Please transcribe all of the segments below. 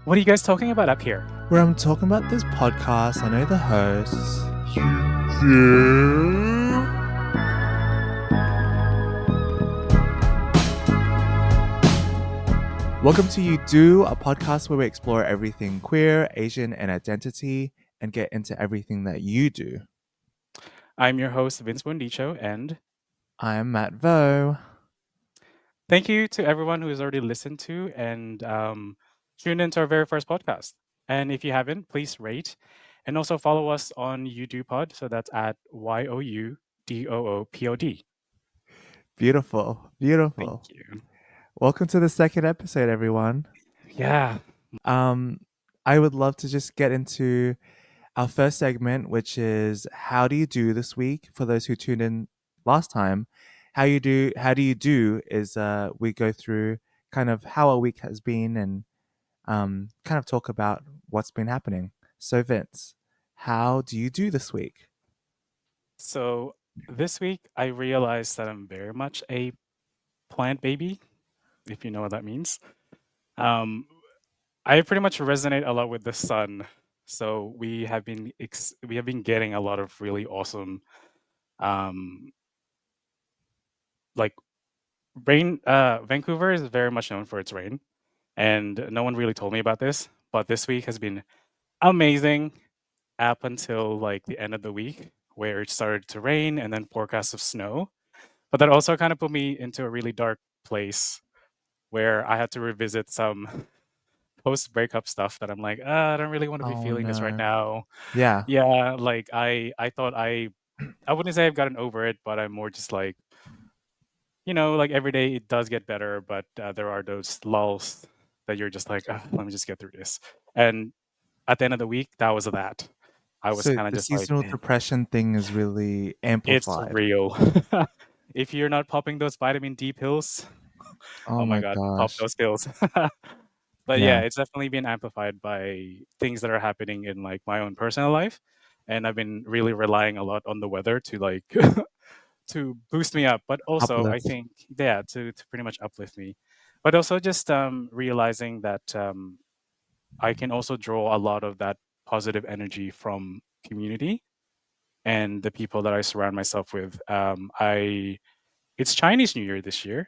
What are you guys talking about up here? Where I'm talking about this podcast. I know the hosts. Welcome to You Do, a podcast where we explore everything queer, Asian, and identity and get into everything that you do. I'm your host, Vince Buendicho, and I am Matt Vo. thank you to everyone who has already listened to and tuned into our very first podcast. And if you haven't, please rate and also follow us on UDoPod. So that's at YOUDOOPOD. Beautiful, Thank beautiful. you. Welcome to the second episode, everyone. Yeah. Um, I would love to just get into our first segment, which is how do you do this week? For those who tuned in last time, how do you do is we go through kind of how our week has been and kind of talk about what's been happening. So Vince, how do you do this week? So this week, I realized that I'm very much a plant baby, if you know what that means. Um, I pretty much resonate a lot with the sun. So we have been getting a lot of really awesome um like rain. Vancouver is very much known for its rain, and no one really told me about this, but this week has been amazing up until like the end of the week where it started to rain and then forecasts of snow. But that also kind of put me into a really dark place where I had to revisit some post breakup stuff that I'm like, I don't really want to be Oh feeling this right no. now. Yeah. Yeah, like I thought I wouldn't say I've gotten over it, but I'm more just like, like every day it does get better, but there are those lulls that you're just like, let me just get through this. And at the end of the week, that was that. I was So kind of the just like, seasonal depression thing is really it's amplified. real. If you're not popping those vitamin D pills, Oh oh my my God, pop gosh. those pills. But Yeah. yeah, it's definitely been amplified by things that are happening in like my own personal life. And I've been really relying a lot on the weather to like to boost me up, but also I Uplift. think yeah, to pretty much uplift me. But also just realizing that I can also draw a lot of that positive energy from community and the people that I surround myself with. I It's Chinese New Year this year.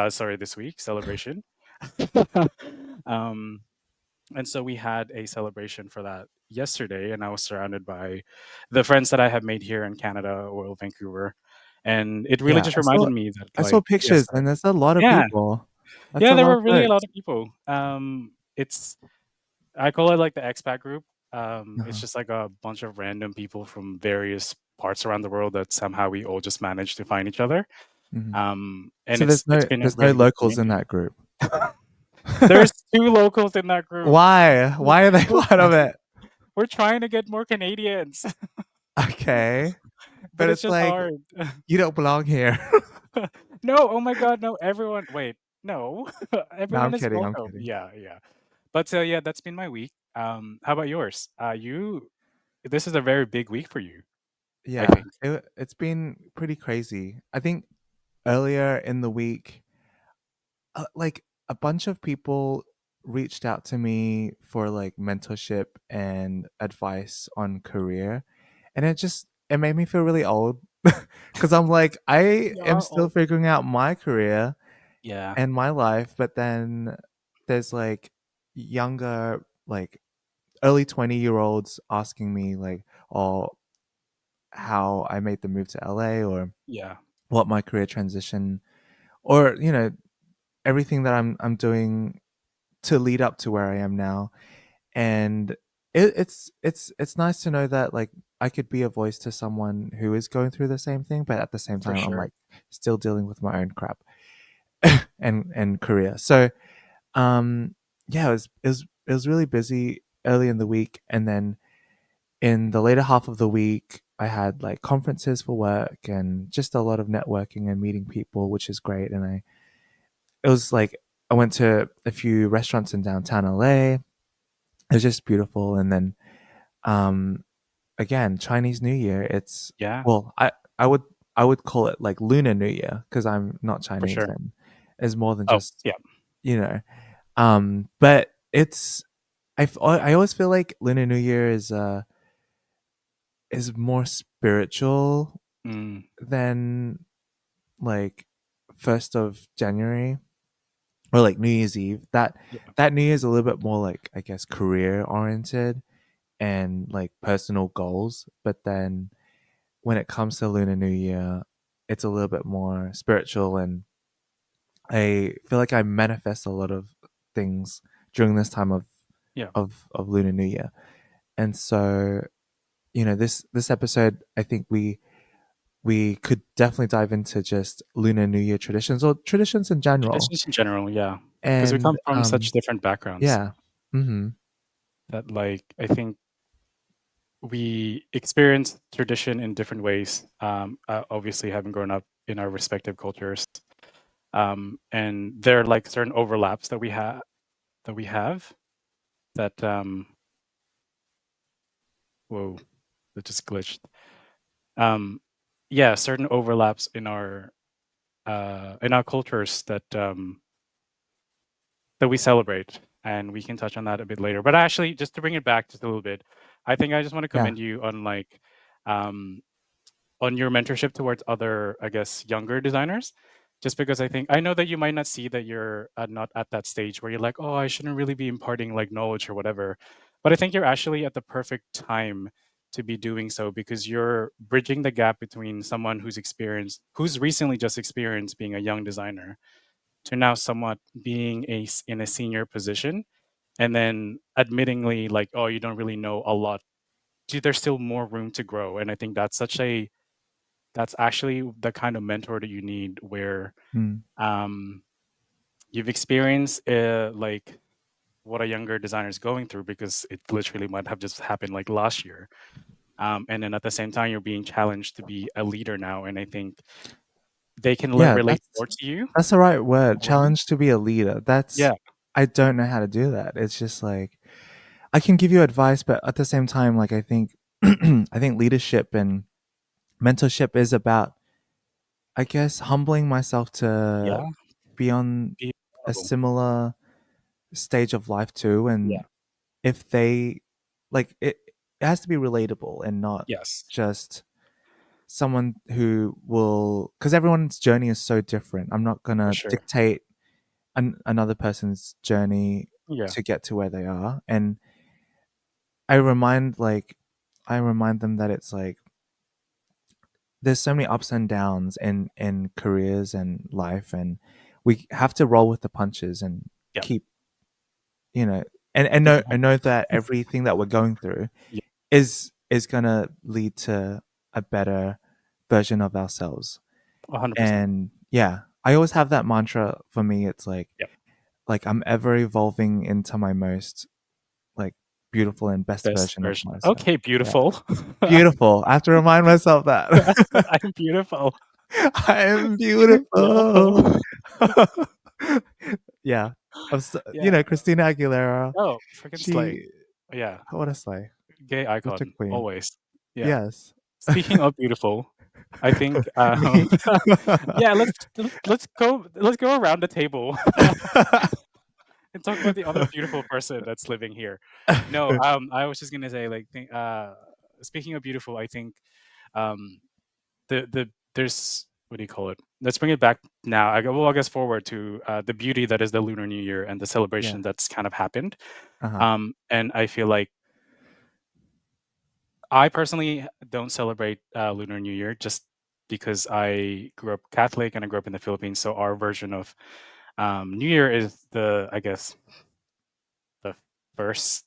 Sorry, this week celebration. um, and so we had a celebration for that yesterday, and I was surrounded by the friends that I have made here in Canada or Vancouver, and it really Yeah. just I saw reminded me that I saw like yes, pictures and there's a lot of yeah, people. That's yeah, a there lot of were really a lot folks. of people. It's I call it like the expat group. It's Uh-huh. just like a bunch of random people from various parts around the world that somehow we all just managed to find each other. Mhm. And So it's been a there's no really good locals in community. that group. There's two locals in that group. Why? Why are they We're part of it? we're trying to get more Canadians, Okay. but But it's it's just like hard. you don't belong here. No, oh my God, no, everyone. Wait, no, No, I'm everyone is kidding. I'm welcome. kidding. Yeah, yeah. But yeah, that's been my week. How about yours? This is a very big week for you, I Yeah, think. it's been pretty crazy. I think earlier in the week, like a bunch of people reached out to me for like mentorship and advice on career, and it made me feel really old because I'm like I We am are still all. figuring out my career Yeah, and my life, but then there's like younger, like early 20-year-olds asking me like, oh, how I made the move to LA or yeah, what my career transition or everything that I'm doing to lead up to where I am now. And it's nice to know that like I could be a voice to someone who is going through the same thing, but at the same for time I'm sure. like still dealing with my own crap and career. So yeah, it was really busy early in the week, and then in the later half of the week I had like conferences for work and just a lot of networking and meeting people, which is great. And it was like I went to a few restaurants in downtown LA. It was just beautiful. And then um again, Chinese New Year, it's Yeah, well, I would I would call it like Lunar New Year because I'm not for Chinese sure. and it's more than Oh, just, yeah, but it's I always feel like Lunar New Year is more spiritual Mm, than like 1st of January or like New Year's Eve. yeah. That New Year's a little bit more like, I guess, career oriented and like personal goals. But then when it comes to Lunar New Year, it's a little bit more spiritual, and I feel like I manifest a lot of things during this time Yeah. of Lunar New Year. And so, this episode, I think we could definitely dive into just Lunar New Year traditions or traditions in general. Traditions in general, yeah. Because we And come from such different backgrounds yeah. Mhm. that, like, I think we experience tradition in different ways. Obviously, having grown up in our respective cultures, and there are like certain overlaps that we have that whoa, that just glitched. Um, yeah, certain overlaps in our cultures that we celebrate, and we can touch on that a bit later. But actually, just to bring it back just a little bit, I think I just want to Yeah. commend you um, on your mentorship towards other, I guess, younger designers. Just because I know that you might not see that you're not at that stage where you're like, oh, I shouldn't really be imparting like knowledge or whatever. But I think you're actually at the perfect time to be doing so because you're bridging the gap between someone who's recently just experienced being a young designer to now somewhat being in a senior position, and then admittingly like, oh, you don't really know a lot. There's still more room to grow, and I think that's actually the kind of mentor that you need, where Mm. um, you've experienced like what a younger designer is going through because it literally might have just happened like last year. And then at the same time, you're being challenged to be a leader now, and I think they can Yeah, relate more to you that's the right word. already. Challenge to be a leader. Yeah, I don't know how to do that. It's just like I can give you advice, but at the same time, like I think I think leadership and mentorship is about, I guess, humbling myself to yeah, be on be a vulnerable. similar stage of life too. Yeah, And if they like it has to be relatable and not yes, just someone who will, because everyone's journey is so different. I'm not for gonna sure. dictate another person's journey Yeah, to get to where they are. And I remind like I remind them that it's like there's so many ups and downs in careers and life, and we have to roll with the punches and yeah, keep, you know and know that everything that we're going through yeah, is gonna lead to a better version of ourselves. 100%. And yeah, I always have that mantra for me. It's Yep. like I'm ever evolving into my most like beautiful and best Best version of version. myself. Okay, Yeah. beautiful. Beautiful. I have to remind myself that. I'm beautiful. I am Beautiful. beautiful. Yeah. Yeah. Christina Aguilera. Oh, freaking slay. She Yeah, what a slay. gay Such a icon, queen. always. Yeah. Yes. Speaking of beautiful, I think, Me. yeah, let's go around the table and talk about the other beautiful person that's living here. No, I was just gonna say, like, speaking of beautiful, I think, um, there's what do you call it? Let's bring it back now. I guess forward to the beauty that is the Lunar New Year and the Yeah. celebration that's kind of happened. Uh-huh. And I feel like I personally don't celebrate Lunar New Year just because I grew up Catholic and I grew up in the Philippines. So our version of New Year is I guess, the first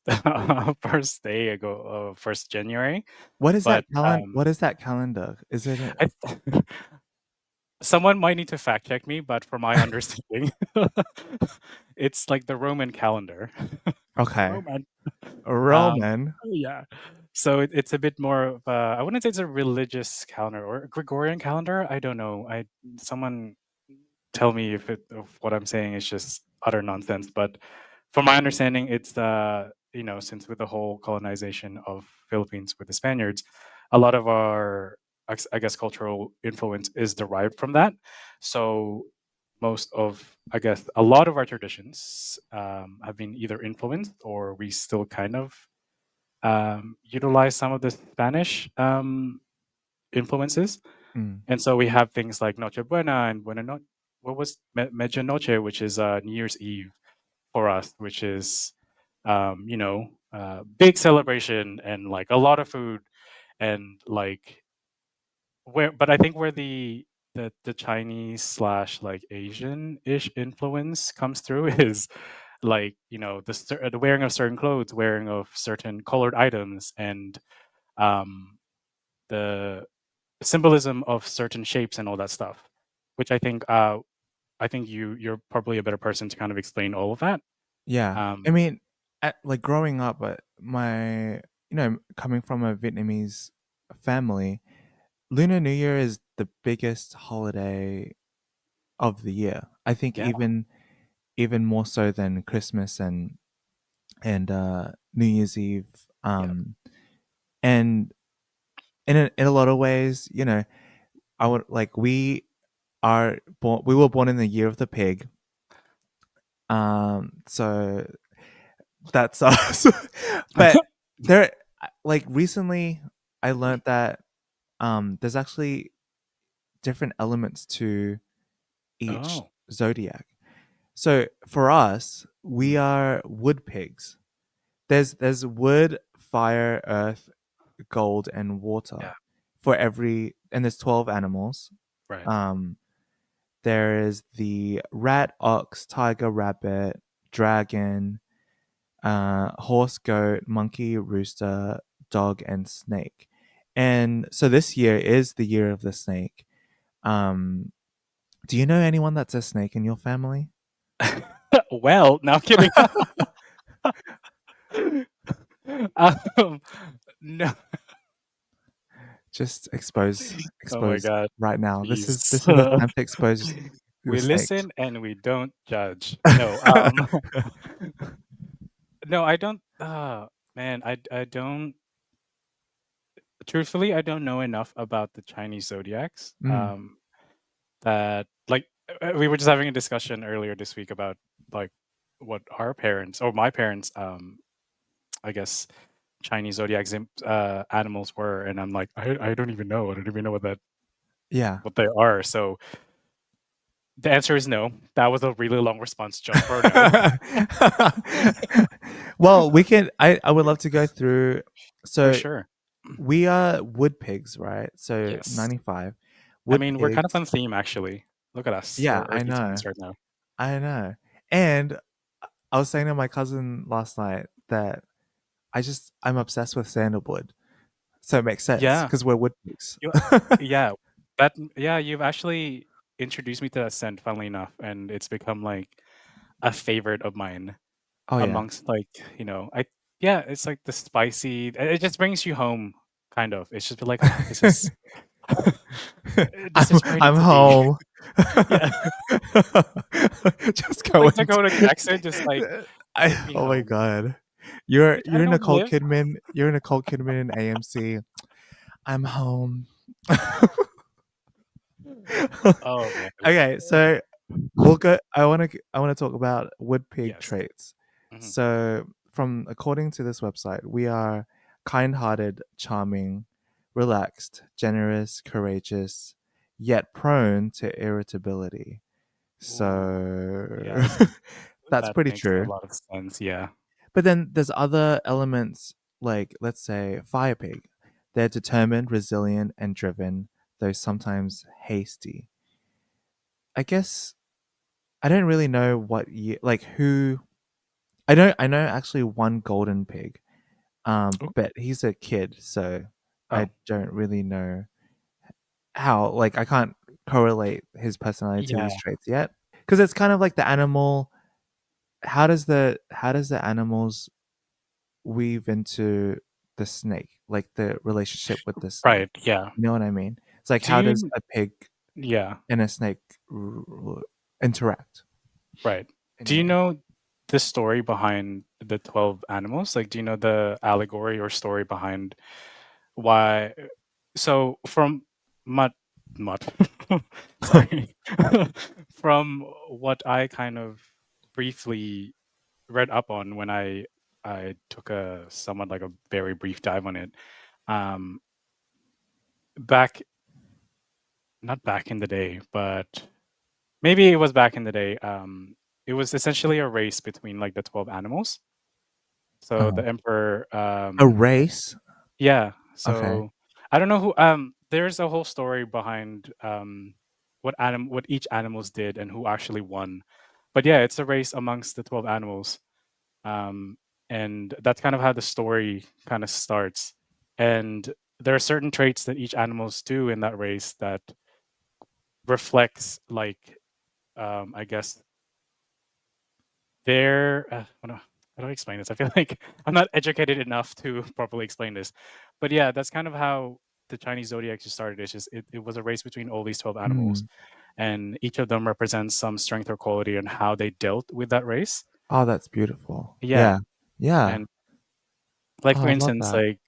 first day ago, 1st January. But What is that calendar? Is it I, someone might need to fact check me, but from my understanding, it's like the Roman calendar. okay. Roman. Um, Roman. yeah. So it's a bit more of I wouldn't say it's a religious calendar or a Gregorian calendar. I don't know. Someone tell me if what I'm saying is just utter nonsense. But from my understanding, it's since with the whole colonization of Philippines with the Spaniards, a lot of our I guess cultural influence is derived from that. So most of, I guess, a lot of our traditions have been either influenced or we still kind of utilize some of the Spanish influences. Mm. And so we have things like Noche Buena and Buena no- what was Medianoche, which is New Year's Eve for us, which is big celebration and like a lot of food and like where. But I think where the Chinese slash like Asian ish influence comes through is like the wearing of certain clothes, wearing of certain colored items, and um, the symbolism of certain shapes and all that stuff. Which I think you're probably a better person to kind of explain all of that. Yeah. I Um, mean, like growing up, my coming from a Vietnamese family, Lunar New Year is the biggest holiday of the year. I think yeah, even more so than Christmas and New Year's Eve. yeah. And in a lot of ways, I would like we were born in the year of the pig. So that's us. But there like recently I learned that there's actually different elements to each Oh, zodiac. So for us, we mhm, are wood pigs. There's wood, fire, earth, gold, and water yeah, for every, and there's 12 animals. right. Um, there is the rat, ox, tiger, rabbit, dragon, horse, goat, monkey, rooster, dog, and snake. And so this year is the year of the snake. Um, do you know anyone that's a snake in your family? Well, no I'm kidding. um, no. Just expose Oh my expose god, right now. This is please. this is the time to expose the We snake. listen and we don't judge. No, no, I don't. Man, I don't. Truthfully, I don't know enough about the Chinese zodiacs. Mm, That like we were just having a discussion earlier this week about like what our parents or my parents, I guess Chinese zodiacs animals were, and I'm like, I don't even know. I don't even know yeah. what they are. So the answer is no. That was a really long response just for no. Well, we can. I would love to go through. For So sure. we are wood pigs, right? So Yes. 95 I wood mean, we're kind of pigs. on theme actually. Look at us. Yeah, We're I earthy know. tones right now. I know. And I was saying to my cousin last night that I'm obsessed with sandalwood. So it makes sense Yeah. because we're wood pigs. You, yeah. Yeah, you've actually introduced me to that scent, funnily enough, and it's become like a favorite of mine Oh yeah. amongst like, yeah, it's like the spicy, it just brings you home, kind of. It's just like, oh, this is this is where I need I'm to be. home. Yeah. Just Like going. Dakota Jackson, just like take me Oh my home. god. I You're don't Nicole live. Kidman. You're Nicole Kidman in AMC. I'm home. Oh man. Okay, so we'll go. I want to talk about wood pig Yes. traits. Mhm. So, from according to this website, we are kind-hearted, charming, relaxed, generous, courageous, yet prone to irritability. Ooh. So Yes. that's That pretty makes a true. lot of sense. Yeah. But then there's other elements like, let's say, fire pig. They're determined, resilient, and driven, though sometimes hasty. I guess I don't really know what year, like who. I know actually one golden pig, Ooh. but he's a kid, so I Oh. don't really know how. Like I can't correlate his personality to Yeah. these traits yet, because it's kind of like the animal. How does the animals weave into the snake, like the relationship with the snake? Right. Yeah. You know what I mean? It's like Do how does you? a pig Yeah. and a snake interact Right. in a Do you way? know the story behind the 12 animals? Like, do you know the allegory or story behind why? So, from my Mutt. Sorry. From what I kind of briefly read up on when I took a somewhat like a very brief dive on it. Um, back not back in the day, but maybe it was back in the day. It was essentially a race between like the 12 animals. So Uh, the emperor, a race. yeah. Okay. So I don't know who. There's a whole story behind what each animals did and who actually won. But yeah, it's a race amongst the 12 animals. Um, and that's kind of how the story kind of starts. And there are certain traits that each animals do in that race that reflects like I guess their how do I explain this? I feel like I'm not educated enough to properly explain this. But yeah, that's kind of how the Chinese zodiac just started. It's just it was a race between all these 12 animals, Hmm. and each of them represents some strength or quality and how they dealt with that race. Oh, that's beautiful. Yeah. Yeah. Yeah. And like Oh, for I love instance, that. like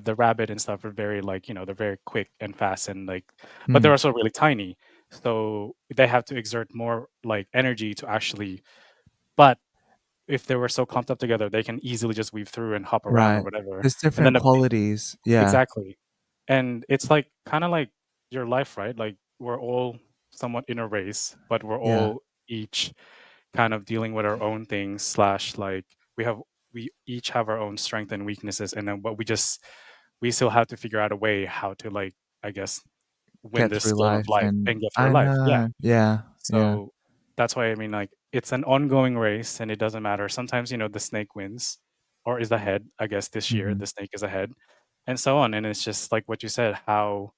the rabbit and stuff are very like, they're very quick and fast and like but they're Mm, also really tiny. So they have to exert more like energy to actually but if they were so clumped up together, they can easily just weave through and hop around or right. whatever. There's And then different the big qualities. Yeah. exactly. And it's like kinda like your life, right? Like we're all somewhat in a race, but we're Yeah. all each kind of dealing with our own things slash like we each have our own strength and weaknesses and then but we still have to figure out a way how to like, I guess, win Get this through game of life life and and get through I life. Yeah. know. Yeah. Yeah. So that's why I mean, like, it's an ongoing race and it doesn't matter. Sometimes, the snake wins or is ahead. I guess this year Mhm. the snake is ahead and so on. And it's just like what you said, how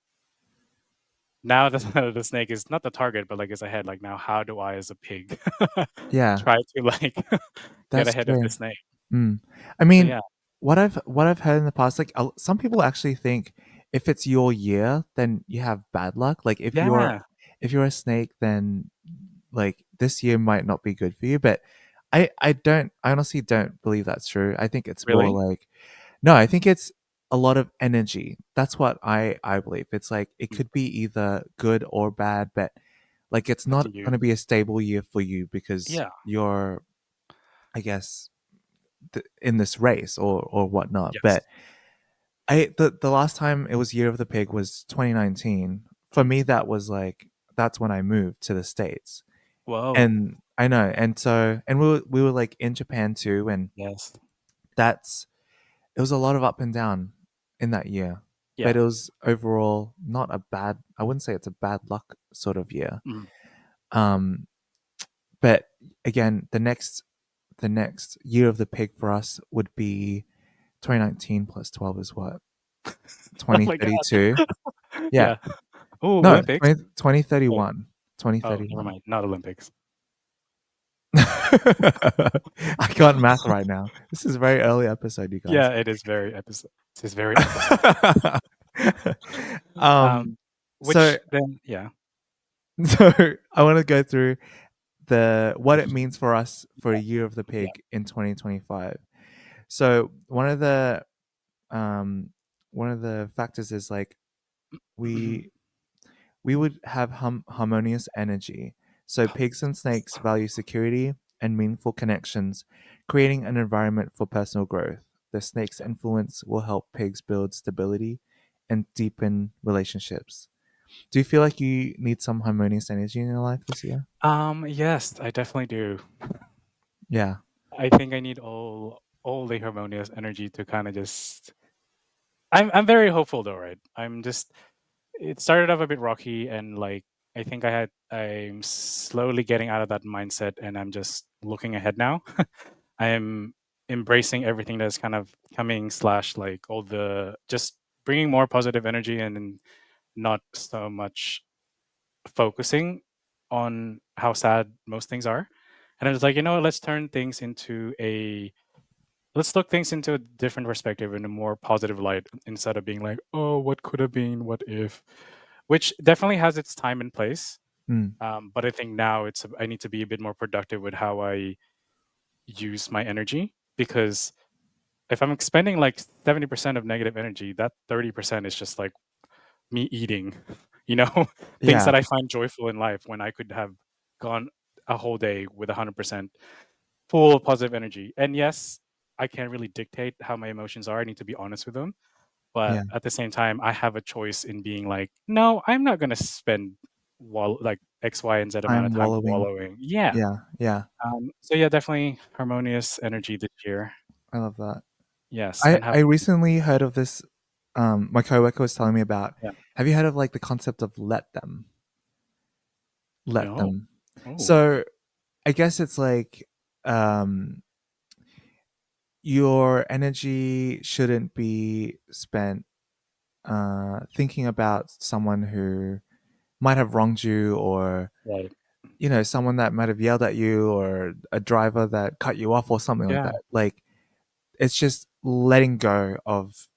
now the, the snake is not the target, but like is ahead. Like, now, how do I, as a pig, Yeah. try to like get That's ahead of the true. snake? Mm. I So, mean, yeah. what I've heard in the past, like some people actually think if it's your year, then you have bad luck. Like Yeah. if you're a snake, then like this year might not be good for you. But I honestly don't believe that's true. I think it's more Really? like no, I think it's a lot of energy. That's what I believe. It's like it Mm, could be either good or bad, but like it's up not to you. going to be a stable year for you because Yeah. you're I guess in this race or whatnot. Yes. But the last time it was Year of the Pig was 2019. For Mm. me, that was like that's when I moved to the States, Whoa. and I know, and so and we were like in Japan too, and Yes. that's it was a lot of up and down in that year, but Yeah. it was overall not a bad. I wouldn't say it's a bad luck sort of year. Mm. Um, but again, the next Year of the Pig for us would be 2019 plus 12 is what Oh my god. 2032. Yeah. Yeah. Oh, No, Olympics? 2031. Oh. Oh, never 2031. mind. Not Olympics. I can't math right now. This is a very early episode, you guys. Yeah, it is very episode. This is very episode. um, Um, so which then yeah. so I want to go through the what it means for us for a year of the Yeah. pig in 2025. So um one of the factors is like Mhm. we we would have harmonious energy. So pigs and snakes value security and meaningful connections, creating an environment for personal growth. The snake's Yeah. influence will help pigs build stability and deepen relationships. Do you feel like you need some harmonious energy in your life this year? Yes, I definitely do. Yeah. I think I need all the harmonious energy to kind of just I'm very hopeful though, right? I'm just it started off a bit rocky and like I think I'm slowly getting out of that mindset and I'm just looking ahead now. I am embracing everything that's kind of coming slash like all the just bringing more positive energy and then not so much focusing on how sad most things are. And I was like, let's turn things into let's look things into a different perspective in a more positive light instead of being like, oh, what could have been, what if, which definitely has its time and place. Mm, But I think now I need to be a bit more productive with how I use my energy because if I'm expending like 70% of negative energy, that 30% is just like me eating, you know, things Yeah, that I find joyful in life when I could have gone a whole day with 100% full of positive energy. And yes, I can't really dictate how my emotions are. I need to be honest with them. But yeah. at the same time, I have a choice in being like, no, I'm not going to spend like X, Y, and Z amount of I'm time wallowing. wallowing. Yeah. Yeah, yeah. So yeah, definitely harmonious energy this year. I love that. Yes. I And how I about you? recently heard of this. My coworker was telling me about. Yeah. Have you heard of like the concept of let them? Let No. them. Oh, So I guess it's like um, your energy shouldn't be spent thinking about someone who might have wronged you, or right. someone that might have yelled at you, or a driver that cut you off or something like Yeah. that. Like it's just letting go of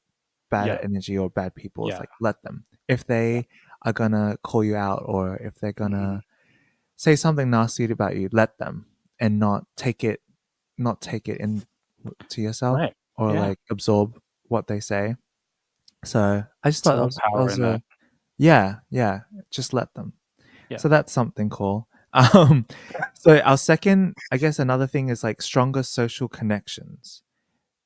bad Yeah. energy or bad people. It's Yeah. like let them. If Yeah. they are gonna call you out, or if they're Hmm. gonna say something nasty about you, let them, and not take it in to yourself, Right. or Yeah. like absorb what they say. So I just It's a thought lot of that power was in that. a yeah, yeah, just let them. Yeah. So that's something cool. Um, so our second, I guess, another thing is like stronger social connections.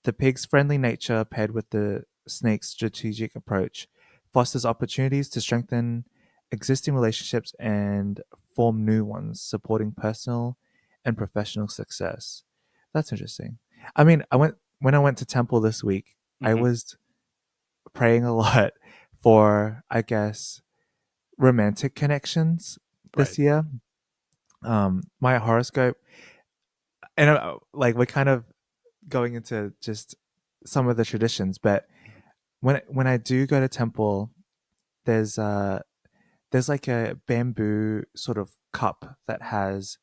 The pig's friendly nature, paired with the snake's strategic approach, fosters opportunities to strengthen existing relationships and form new ones, supporting personal and professional success. That's interesting. I mean, when I went to temple this week, I Hmm. was praying a lot for, I guess, romantic connections Right. this year. My horoscope, and like we're kind of going into just some of the traditions, but when I do go to temple, there's there's like a bamboo sort of cup that has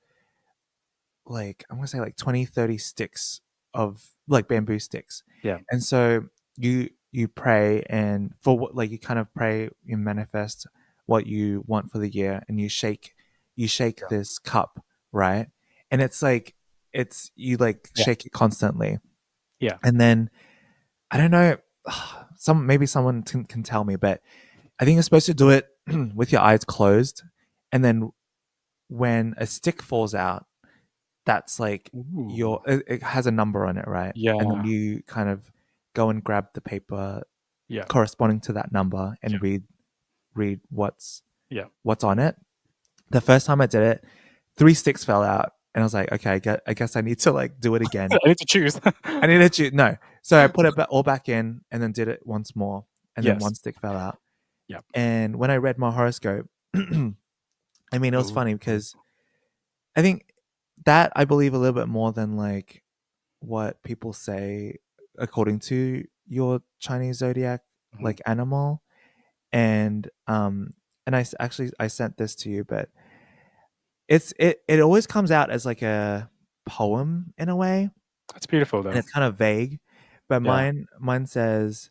like I'm gonna say like 20, 30 sticks of like bamboo sticks. Yeah. And so you pray, and for what, like you kind of pray, you manifest what you want for the year, and you shake Yeah. this cup, right? And it's like it's you like Yeah. shake it constantly. Yeah. And then I don't know, maybe someone can tell me, but I think you're supposed to do it with your eyes closed, and then when a stick falls out, that's like Ooh. it has a number on it, right? And then Yeah. you kind of go and grab the paper Yeah. corresponding to that number Yeah. and read Yeah. what's on it. The first time I did it, 3 sticks fell out, and I was like, okay, I guess I need to like do it again. I need to choose. I needed to no, so I put it all back in, and then did it once more, and then Yes. one stick fell out. Yeah. And when I read my horoscope, I mean, it was Ooh. funny because I think that I believe a little bit more than like what people say according to your Chinese zodiac Mhm. like animal. And actually I sent this to you, but it always comes out as like a poem in a way, That's beautiful and though. it's kind of vague. But Yeah. mine says,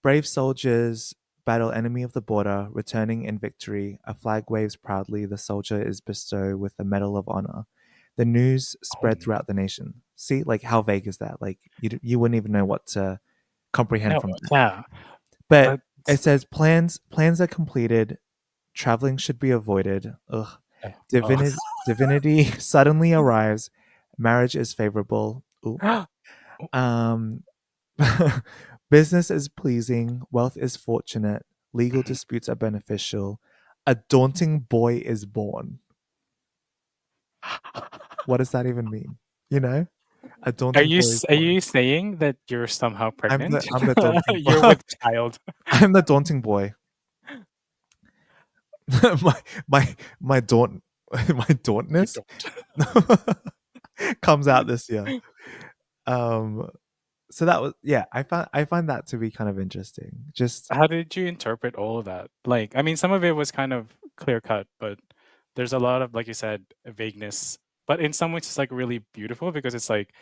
brave soldiers battle enemy of the border, returning in victory. A flag waves proudly. The soldier is bestowed with the Medal of Honor. The news Oh, spread throughout the nation. See, like how vague is that? Like you wouldn't even know what to comprehend no. from that. Yeah. But it That's says plans are completed. Traveling should be avoided. Ugh. oh. Divinity suddenly arrives. Marriage is favorable. Ooh. Oh. Um, business is pleasing, wealth is fortunate, legal Mhm. disputes are beneficial, a daunting boy is born. What does that even mean? You know? A daunting boy is Are born. you saying that you're somehow I'm pregnant? the daunting boy. You're with child. I'm the daunting boy. my my daunt my You dauntness don't. comes out this year. Um so that was, yeah, I find that to be kind of interesting. Just How did you interpret all of that? Like, I mean, some of it was kind of clear cut, but there's a lot of, like you said, vagueness. But in some ways, it's like really beautiful because it's like,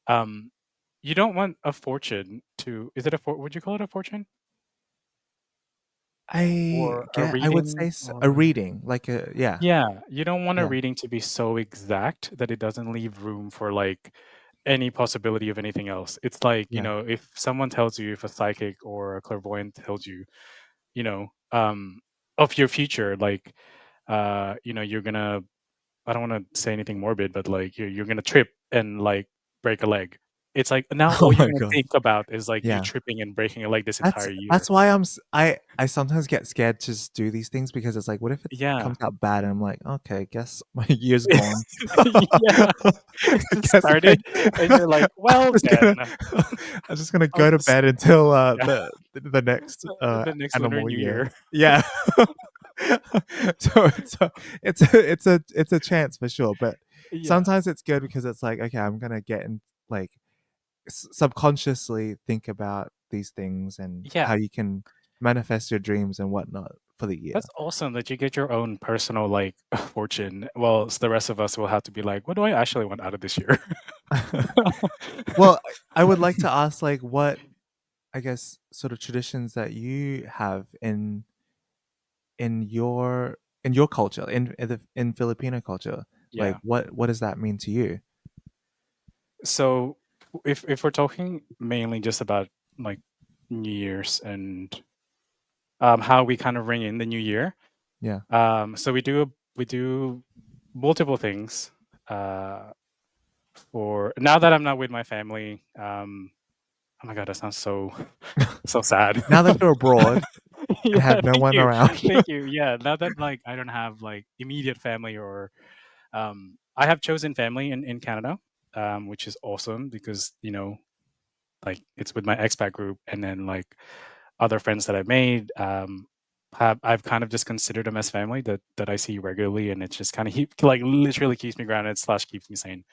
um, you don't want a fortune to. Is it a would you call it a fortune or a I would reading say a or? reading, like a yeah, Yeah, you don't want a yeah, reading to be so exact that it doesn't leave room for like any possibility of anything else. It's like, yeah, if someone tells you, if a psychic or a clairvoyant tells you, you know, of your future, like, you're gonna, I don't want to say anything morbid, but like you're gonna trip and like break a leg. It's like now Oh all you're my gonna god. think about is like you Yeah. tripping and breaking a leg this entire year. That's why I sometimes get scared to just do these things because it's like, what if it Yeah. comes out bad? And I'm like, okay, guess my year's gone. Yeah. It I just guess started and you're like, I'm well just then gonna I'm just gonna I'll go to just bed until yeah, the next the next Lunar animal New year. Year. Yeah. So it's a chance for sure, but Yeah. sometimes it's good because it's like, okay, I'm gonna get in, like, subconsciously think about these things and Yeah. how you can manifest your dreams and whatnot for the year. That's awesome that you get your own personal like fortune. Well, the rest of us will have to be like, what do I actually want out of this year? Well, I would like to ask, like, what, I guess, sort of traditions that you have in your in your culture, in Filipino culture. Like, Yeah. what does that mean to you? So if we're talking mainly just about like New Year's and how we kind of ring in the new year, Yeah. so we do multiple things. Uh, for now that I'm not with my family, oh my god, that sounds so so sad. Now that you're abroad and Yeah, have no thank one you, around. thank you. Yeah, now that like I don't have like immediate family or I have chosen family in Canada, which is awesome because like it's with my expat group and then like other friends that I've made. I've kind of just considered them as family that I see regularly, and it just kind of like literally keeps me grounded slash keeps me sane.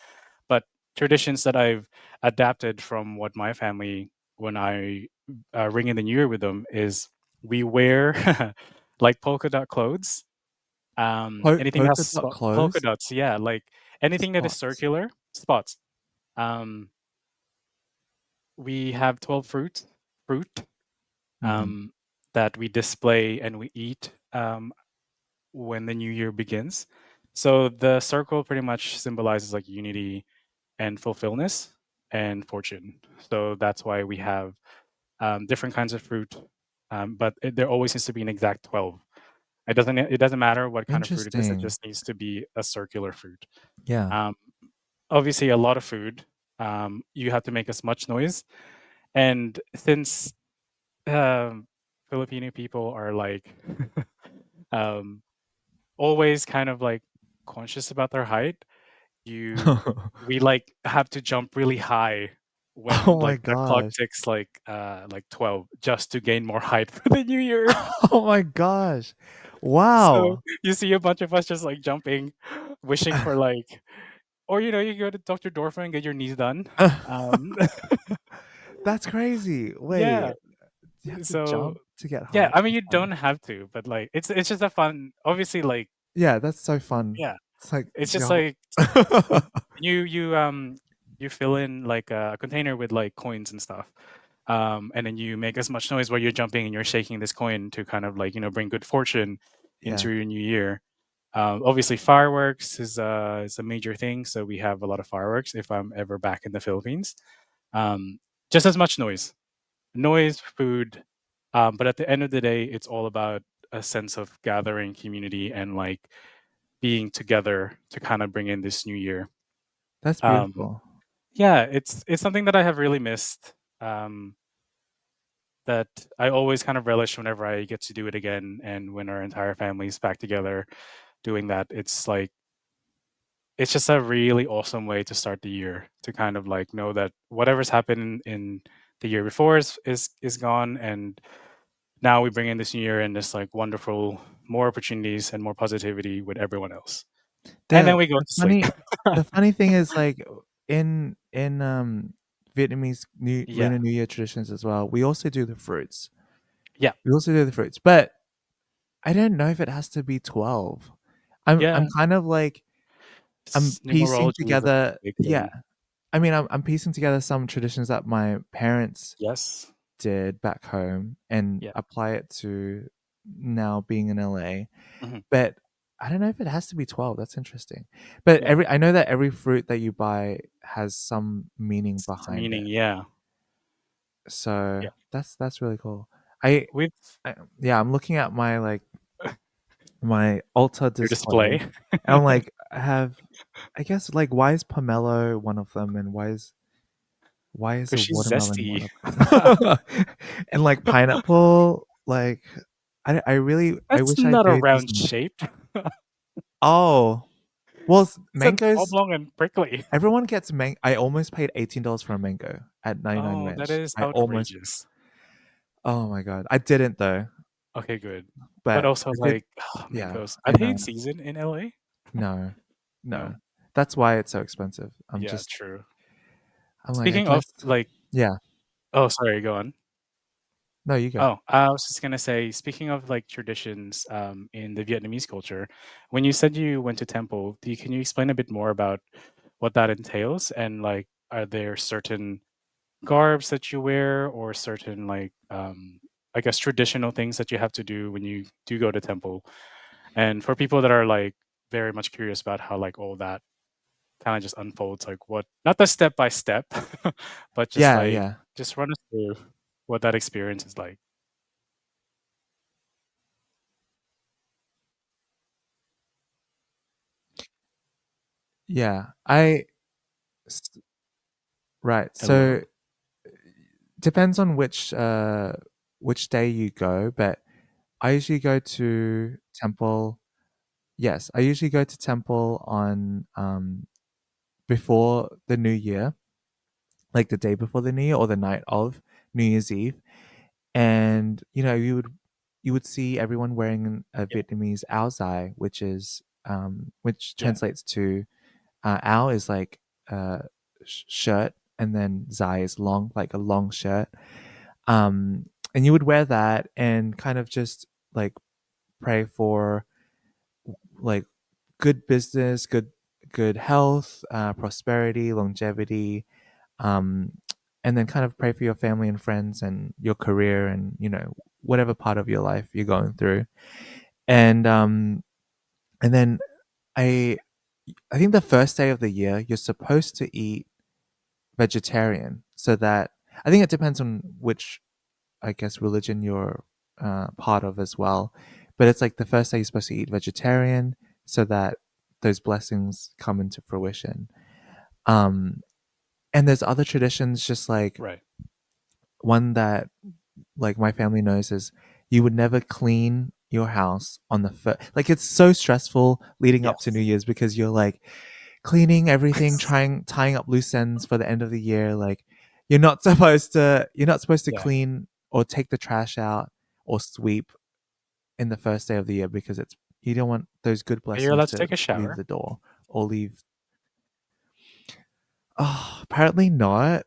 But traditions that I've adapted from what my family when I ring in the new year with them is we wear like polka dot clothes. Anything that has Polka dot polka clothes? dots, yeah, like anything that is Spots. circular spots. Um, we have 12 fruit Mhm. um, that we display and we eat when the new year begins. So the circle pretty much symbolizes like unity and fulfillment and fortune. So that's why we have different kinds of fruit, but there always needs to be an exact 12. It doesn't matter what kind of fruit it is. It Interesting. just needs to be a circular fruit. Yeah. Um, obviously, a lot of food. You have to make as much noise, and since Filipino people are like um, always kind of like conscious about their height, you we like have to jump really high when Oh my like the clock gosh. ticks like 12 just to gain more height for the new year. Oh my gosh. So Wow. you see a bunch of us just like jumping, wishing for like, or you go to Dr. Dorfman and get your knees done. Um, That's crazy. yeah. Wait, you have to So jump to get yeah, height? I mean That's you funny. don't have to, but like it's just a fun. Obviously, like Yeah, that's so fun. yeah, It's like it's just jump. like you fill in like a container with like coins and stuff. And then you make as much noise while you're jumping and you're shaking this coin to kind of like bring good fortune Yeah. into your new year. Obviously, fireworks is a major thing, so we have a lot of fireworks. If I'm ever back in the Philippines, um, just as much noise, food, but at the end of the day, it's all about a sense of gathering, community, and like being together to kind of bring in this new year. That's Um, beautiful. yeah, it's something that I have really missed. Um, that I always kind of relish whenever I get to do it again, and when our entire family's back together doing that. It's just a really awesome way to start the year to kind of like know that whatever's happened in the year before is gone, and now we bring in this new year and this like wonderful more opportunities and more positivity with everyone else, and then The we go the to sleep. funny the funny thing is, like, in Vietnamese New Yeah, Lunar New Year traditions as well, we also do the fruits. yeah, We also do the fruits, but I don't know if it has to be 12. I'm yeah. kind of like, I'm piecing Numerology is a together, big yeah. thing. I mean, I'm piecing together some traditions that my parents Yes. did back home and Yeah. apply it to now being in LA. Hmm. But I don't know if it has to be 12. That's interesting. But Yeah. I know that every fruit that you buy has some meaning It's behind meaning. it. Yeah. So Yeah. that's really cool. I, We've I yeah, I'm looking at my, like, my altar Your display. display. And I'm like, I guess like why is pomelo one of them, and why is Because a she's watermelon one zesty. of them? And like pineapple, like I really I That's wish I not a knew these. round shape. Oh, well, It's an mangoes. oblong and prickly. Everyone gets I almost paid $18 for a mango at 99 Oh, that Ranch. is I almost. outrageous. Oh my god, I didn't though. Okay, good. But But also, if it, like, yeah, mangoes. Are I they in know. season in LA? No, No? no. That's why it's so expensive. Yeah, true. I'm like, I Speaking of, guess, like, yeah. oh, sorry, go on. No, you go. Oh, I was just gonna say, speaking of like traditions, in the Vietnamese culture, when you said you went to temple, can you explain a bit more about what that entails? And like, are there certain garbs that you wear, or certain like, I guess traditional things that you have to do when you do go to temple? And for people that are like very much curious about how like all that kind of just unfolds, like what, not the step by step, but just Yeah, like, yeah. just run us through what that experience is like. Yeah. S right. Hello. So, depends on which day you go, but I usually go to temple. Yes, I usually go to temple on, before the New Year, like the day before the New Year or the night of New Year's Eve. And, you would see everyone wearing a Yeah. Vietnamese áo dài, which Yeah. translates to, áo is like a shirt, and then dài is long, like a long shirt. And you would wear that and kind of just like pray for like good business, good health, prosperity, longevity, um, and then kind of pray for your family and friends and your career, and whatever part of your life you're going through. And then I I think the first day of the year you're supposed to eat vegetarian, so that I think it depends on which, I guess, religion you're part of as well. But it's like the first day you're supposed to eat vegetarian, so that those blessings come into fruition. Um, and there's other traditions, just like Right. one that like my family knows is you would never clean your house on the first. Like it's so stressful leading up to New Yes. Year's because you're like cleaning everything, trying tying up loose ends for the end of the year. Like you're not supposed to Yeah. clean or take the trash out or sweep in the first day of the year, because it's you don't want those good But you're blessings allowed to to take a leave shower. the door or leave. Oh, apparently not.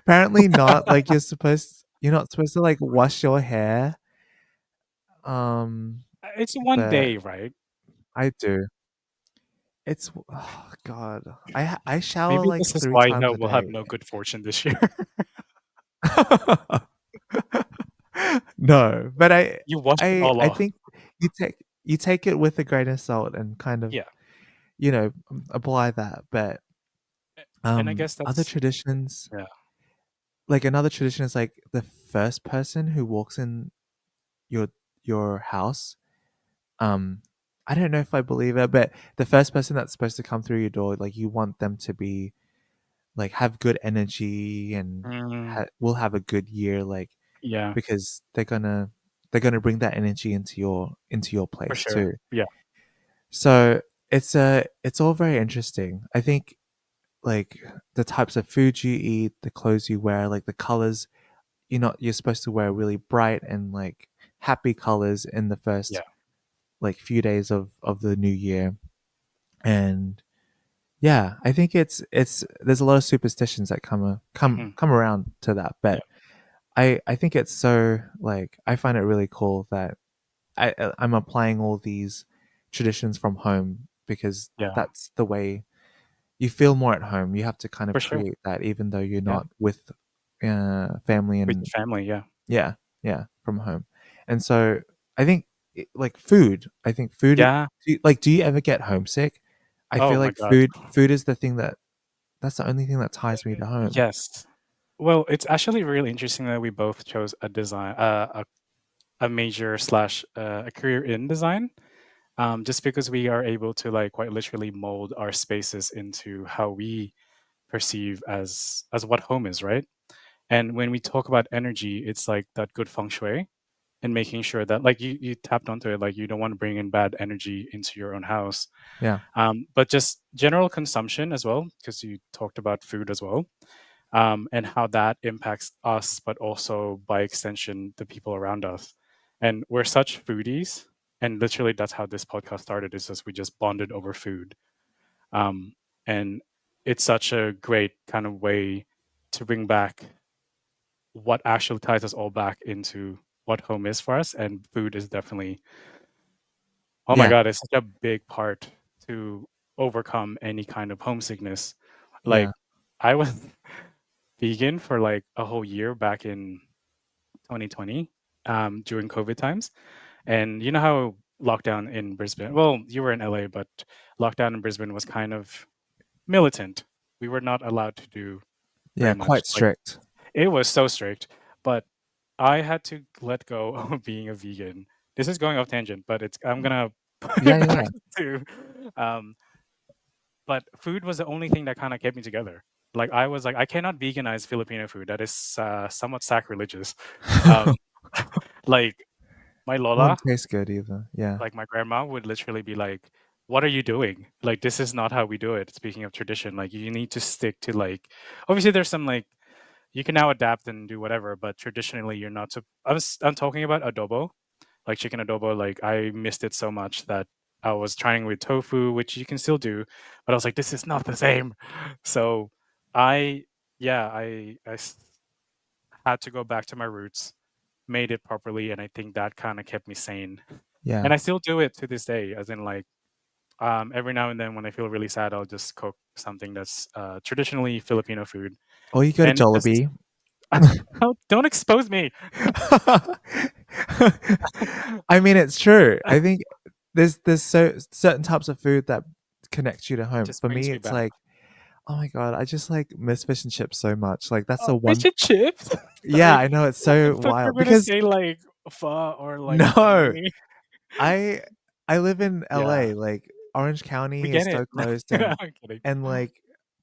Apparently not. Like you're not supposed to like wash your hair. Um, It's one but day, right? I do. It's oh god. I shower Maybe like this is 3 why times no, a we'll have day. no good fortune this year. No, but You washed it I all I off. think you take it with a grain of salt and kind of, Yeah. apply that. But A and I guess other that's traditions, yeah. like another tradition is like the first person who walks in your your house. Um, I don't know if I believe it, but the first person that's supposed to come through your door, like you want them to be like have good energy and Mm, will have a good year, like yeah, because they're gonna bring that energy into your for place sure. too. Yeah. So it's all very interesting. I think like the types of food you eat, the clothes you wear, like the colors. You're supposed to wear really bright and like happy colors in the Yeah. first like few days of the new year. And yeah, I think it's there's a lot of superstitions that Mhm. come around to that. Yeah. But I think it's so like I find it really cool that I'm applying all these traditions from home, because Yeah. that's the way you feel more at home. You have to kind of For sure. create that even though you're Yeah. not with family With and family, yeah. yeah, yeah, from home. And so I think like food. I think food. Yeah. Do you ever get homesick? I Oh feel my like god. food is the thing that's the only thing that ties me to home. Yes. Well, it's actually really interesting that we both chose a a major slash a career in design, just because we are able to like quite literally mold our spaces into how we perceive as what home is, right? And when we talk about energy, it's like that good feng shui and making sure that like you tapped onto it, like you don't want to bring in bad energy into your own house. Yeah. But just general consumption as well, because you talked about food as well, and how that impacts us, but also by extension, the people around us. And we're such foodies. And literally, that's how this podcast started, is just we just bonded over food. Um, and it's such a great kind of way to bring back what actually ties us all back into what home is for us. And food is definitely, oh my Yeah. God, it's such a big part to overcome any kind of homesickness. Like, Yeah. I was vegan for like a whole year back in 2020, during COVID times. And you know how lockdown in Brisbane, well, you were in LA, but lockdown in Brisbane was kind of militant. We were not allowed to do very Yeah. much. Quite Like, strict. it was so strict, but I had to let go of being a vegan. This is going off tangent, but it's I'm gonna put Yeah. it Yeah. back Yeah. to, um, but food was the only thing that kind of kept me together. Like I was like, I cannot veganize Filipino food. That is somewhat sacrilegious. Um, like my Won't Lola, taste good either. Yeah. like my grandma would literally be like, "What are you doing? Like this is not how we do it." Speaking of tradition, like you need to stick to like. Obviously, there's some like you can now adapt and do whatever, but traditionally you're not. I'm talking about adobo, like chicken adobo. Like I missed it so much that I was trying with tofu, which you can still do, but I was like, this is not the same. So I, yeah, had to go back to my roots, made it properly, and I think that kind of kept me sane. Yeah. And I still do it to this day, as in like every now and then when I feel really sad, I'll just cook something that's traditionally Filipino food, Or you go to and just Jollibee. don't expose me. I mean, it's true. I think there's so certain types of food that connect you to home. Just For brings me, me it's back. like, oh my god, I just like miss fish and chips so much. Like that's the Fish one. and chips? Yeah, Like, I know it's I so thought you were wild gonna because say like pho or like no, ramen. I I live in Yeah, LA. Like Orange we County is get it. so close, I'm kidding. and like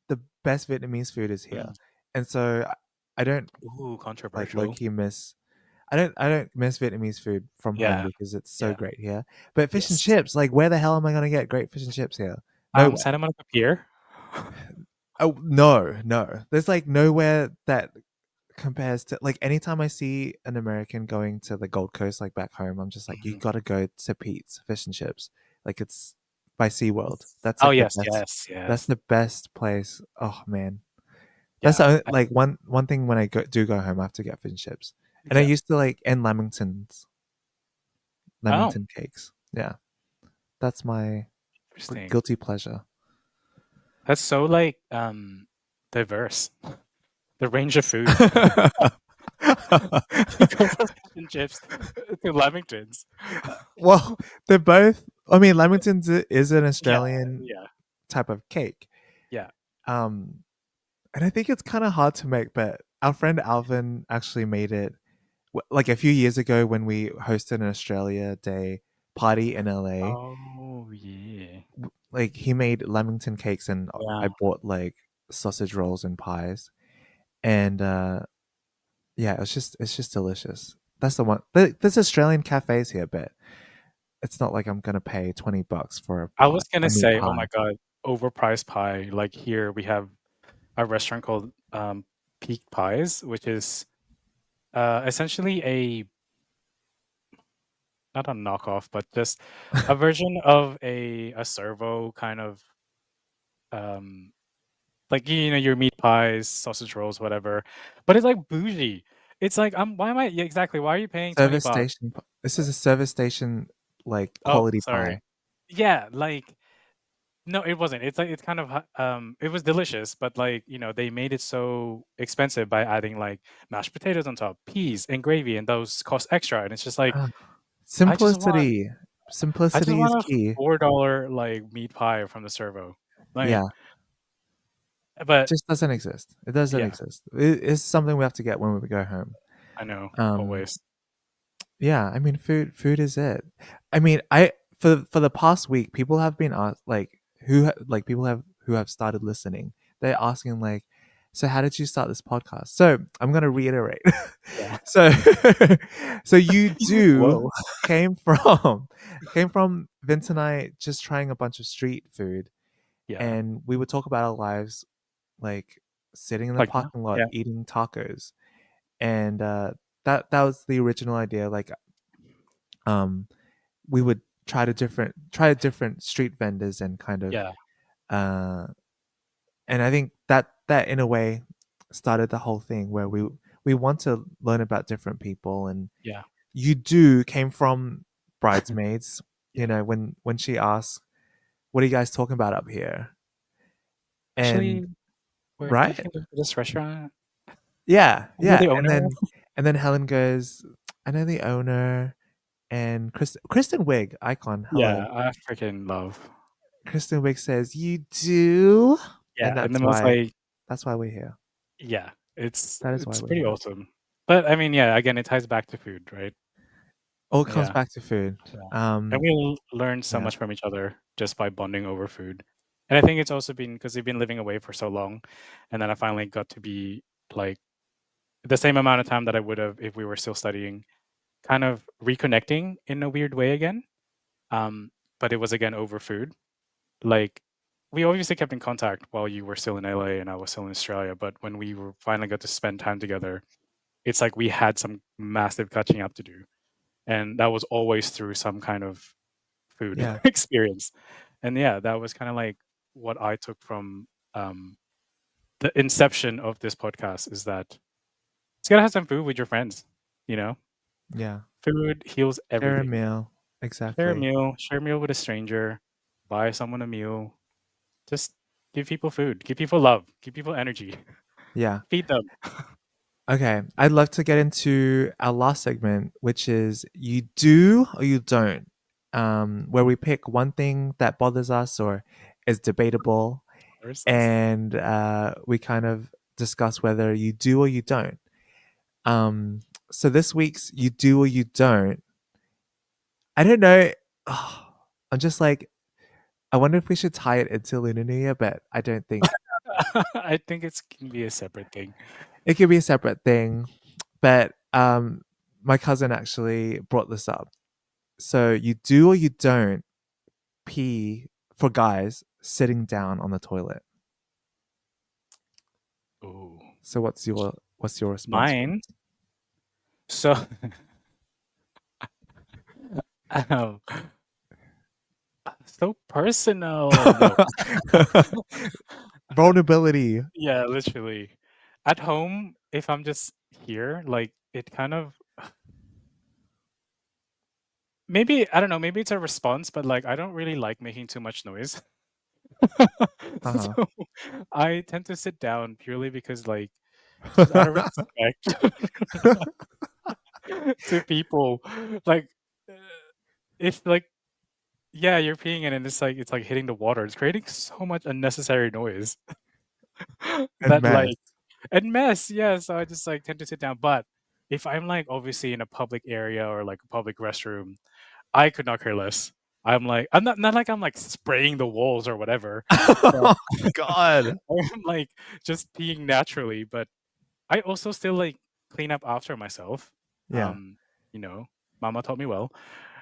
the best Vietnamese food is here, Mm. and so I don't Ooh, like low controversial. key miss. I don't miss Vietnamese food from home Yeah, because it's so yeah, great here. But fish and yes. chips, like where the hell am I gonna get great fish and chips here? Nowhere. Santa Monica Pier? Oh no, no. There's like nowhere that compares to like anytime I see an American going to the Gold Coast, like back home, I'm just like, you Mhm. gotta go to Pete's Fish and Chips. Like it's by SeaWorld. That's Oh, like the yes, best. yes, That's yes. the best place. Oh man, that's Yeah, I like one thing when I go home, I have to get fish and chips. And I yeah. used to like and Lamingtons, Oh, Lamington cakes. Yeah, that's my interesting. guilty pleasure. That's so, like, diverse, the range of food. You go from fish and chips to lamingtons. Well, they're both. I mean, Lamingtons is an Yeah, Australian yeah, type of cake. yeah. Um, and I think it's kind of hard to make, but our friend Alvin actually made it like a few years ago when we hosted an Australia Day party in LA. Oh, yeah. Like he made Lamington cakes, and I Yeah. bought like sausage rolls and pies, and yeah, it's just delicious. That's the one. There's Australian cafes here, but it's not like I'm gonna pay $20 for a I pie, was gonna a meat say, oh my pie. god, overpriced pie. Like here we have a restaurant called Peak Pies, which is essentially a not a knockoff, but just a version of a servo kind of um like you know your meat pies, sausage rolls, whatever. But it's like bougie. It's like why am I yeah, exactly why are you paying 20 Service bucks? station. This is a service station like Oh, quality sorry. pie. Yeah, like no, it wasn't. It's like it's kind of it was delicious, but like, you know, they made it so expensive by adding like mashed potatoes on top, peas and gravy, and those cost extra. And it's just like Ah, I just want simplicity. I just Simplicity is want a key. $4 like meat pie from the servo. Like Yeah, but just doesn't exist. It doesn't yeah, exist. It's something we have to get when we go home. I know, Um, always. Yeah, I mean, food is it. I mean, I for the past week, people have been asked like like people have who have started listening. They're asking like, so how did you start this podcast? So I'm gonna reiterate. Yeah. so so you do Whoa. came from came from Vince and I just trying a bunch of street food, Yeah. and we would talk about our lives like sitting in the Like now? parking lot Yeah. eating tacos, and that was the original idea. Like um we would try different street vendors and kind of Yeah. uh and I think that in a way started the whole thing where we want to learn about different people. And Yeah. you do came from Bridesmaids, you Yeah. know, when she asked, what are you guys talking about up here? And Actually, we're right, thinking of this restaurant. yeah, Are you yeah, the owner? and then Helen goes, I know the owner. And Kristen Wiig icon, Yeah, hello. I freaking love. Kristen Wiig says, "You do?" And Yeah, and the most like that's why we're here. yeah, it's That is why it's we're pretty here. awesome. But I mean, yeah, again, it ties back to food, right? All comes Yeah, back to food. yeah. And we learn so Yeah, much from each other just by bonding over food. And I think it's also been because we've been living away for so long, and then I finally got to be like the same amount of time that I would have if we were still studying, kind of reconnecting in a weird way again. Um, but it was again over food. Like we obviously kept in contact while you were still in LA and I was still in Australia, but when we were finally got to spend time together, it's like we had some massive catching up to do. And that was always through some kind of food yeah, experience. And yeah, that was kind of like what I took from um, the inception of this podcast is that it's gotta have some food with your friends, you know? yeah. Food heals Share a everything. meal. Exactly. Share a meal with a stranger, buy someone a meal, just give people food, give people love, give people energy, Yeah. feed them. Okay. I'd love to get into our last segment, which is you do or you don't. Where we pick one thing that bothers us or is debatable, Versus. and we kind of discuss whether you do or you don't. Um, so this week's you do or you don't. I don't know. I'm just like, I wonder if we should tie it into Lunar New Year, but I don't think I think it's can be a separate thing. it could be a separate thing. But my cousin actually brought this up. So you do or you don't pee for guys sitting down on the toilet. Ooh. So what's your response for Mine. this? So um, so personal. No. Vulnerability. Yeah, literally. At home, if I'm just here, like it kind of maybe I don't know, maybe it's a response, but like I don't really like making too much noise. Uh So I tend to sit down purely because like just out of huh. respect to people. Like uh, it's like yeah, you're peeing in and it's like hitting the water. It's creating so much unnecessary noise And that mess. like and mess, yeah. So I just like tend to sit down. But if I'm like obviously in a public area or like a public restroom, I could not care less. I'm like I'm not like I'm like spraying the walls or whatever, but Oh God. I'm like just peeing naturally. But I also still like clean up after myself. Yeah. Um, you know, Mama taught me well.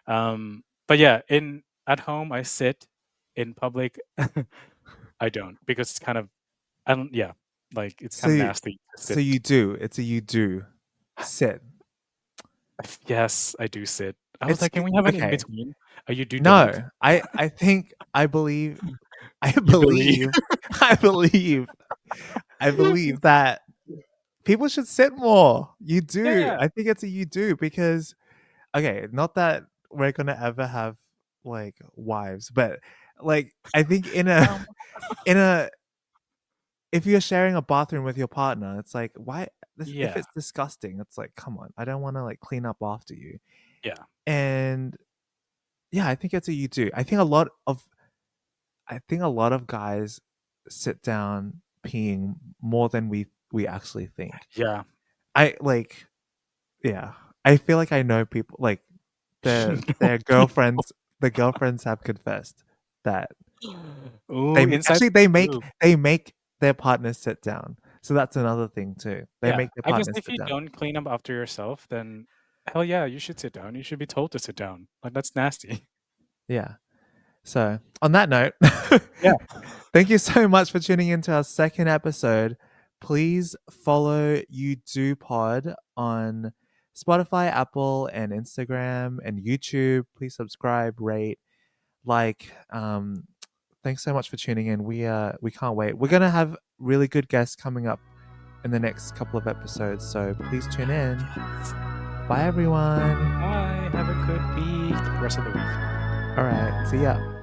But yeah, in at home I sit. In public, I don't because it's kind of I don't yeah, like it's kind of So nasty to so sit. you do. It's a you do. Sit. Yes, I do sit. I was It's like, can we have an in okay. between? You do don't. No, I think I believe I You believe. believe I believe I believe that people should sit more. You do. Yeah. I think it's a you do because okay, not that we're gonna ever have like wives, but like I think Um, in a if you're sharing a bathroom with your partner, it's like why this if yeah, it's disgusting, it's like come on, I don't want to like clean up after you. yeah, And yeah, I think it's a you do. I think a lot of guys sit down peeing more than we actually think. yeah. I like yeah. I feel like I know people like their People. girlfriends. The girlfriends have confessed that Ooh, inside actually scoop. they make their partners sit down. So that's another thing too. They Yeah, make their I guess partners if sit you down. don't clean up after yourself, then hell yeah, you should sit down. You should be told to sit down. Like, that's nasty. Yeah. So on that note, Yeah. thank you so much for tuning into our second episode. Please follow You Do Pod on Spotify, Apple, and Instagram and YouTube. Please subscribe, rate, like. Thanks so much for tuning in. We can't wait. We're gonna have really good guests coming up in the next couple of episodes, so please tune in. Bye everyone. Bye. Have a good week. Rest of the week. All right, see ya.